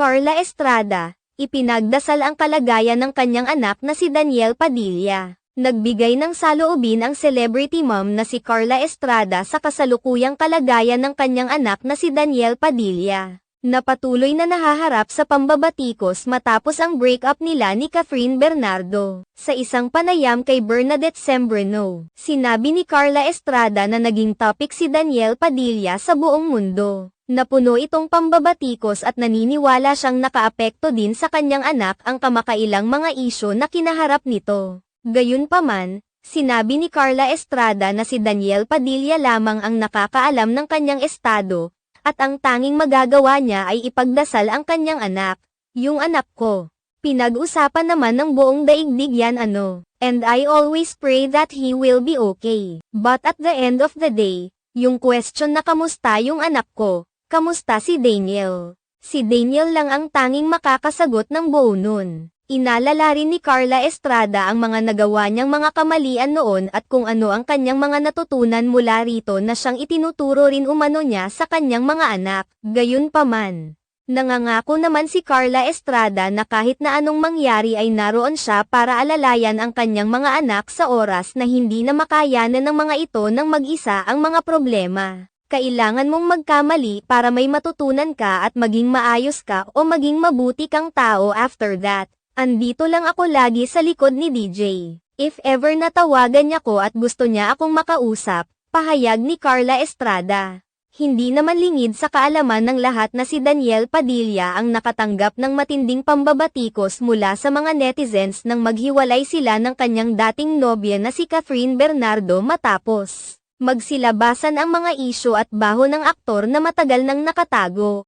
Carla Estrada, ipinagdasal ang kalagayan ng kanyang anak na si Daniel Padilla. Nagbigay ng saloobin ang celebrity mom na si Carla Estrada sa kasalukuyang kalagayan ng kanyang anak na si Daniel Padilla, na patuloy na nahaharap sa pambabatikos matapos ang breakup nila ni Catherine Bernardo. Sa isang panayam kay Bernadette Sembrano, sinabi ni Carla Estrada na naging topic si Daniel Padilla sa buong mundo. Napuno itong pambabatikos at naniniwala siyang nakaapekto din sa kanyang anak ang kamakailang mga isyu na kinaharap nito. Gayunpaman, sinabi ni Carla Estrada na si Daniel Padilla lamang ang nakakaalam ng kanyang estado, at ang tanging magagawa niya ay ipagdasal ang kanyang anak. Yung anak ko. Pinag-usapan naman ng buong daigdig yan and I always pray that he will be okay. But at the end of the day, yung question na kamusta yung anak ko, kamusta si Daniel? Si Daniel lang ang tanging makakasagot ng buo nun. Inalala rin ni Carla Estrada ang mga nagawa niyang mga kamalian noon at kung ano ang kanyang mga natutunan mula rito na siyang itinuturo rin umano niya sa kanyang mga anak. Gayunpaman, nangangako naman si Carla Estrada na kahit na anong mangyari ay naroon siya para alalayan ang kanyang mga anak sa oras na hindi na makayanan ng mga ito ng mag-isa ang mga problema. Kailangan mong magkamali para may matutunan ka at maging maayos ka o maging mabuti kang tao after that. Andito lang ako lagi sa likod ni DJ. If ever natawagan niya ko at gusto niya akong makausap, pahayag ni Carla Estrada. Hindi naman lingid sa kaalaman ng lahat na si Daniel Padilla ang nakatanggap ng matinding pambabatikos mula sa mga netizens nang maghiwalay sila ng kanyang dating nobya na si Catherine Bernardo matapos magsilabasan ang mga isyu at baho ng aktor na matagal nang nakatago.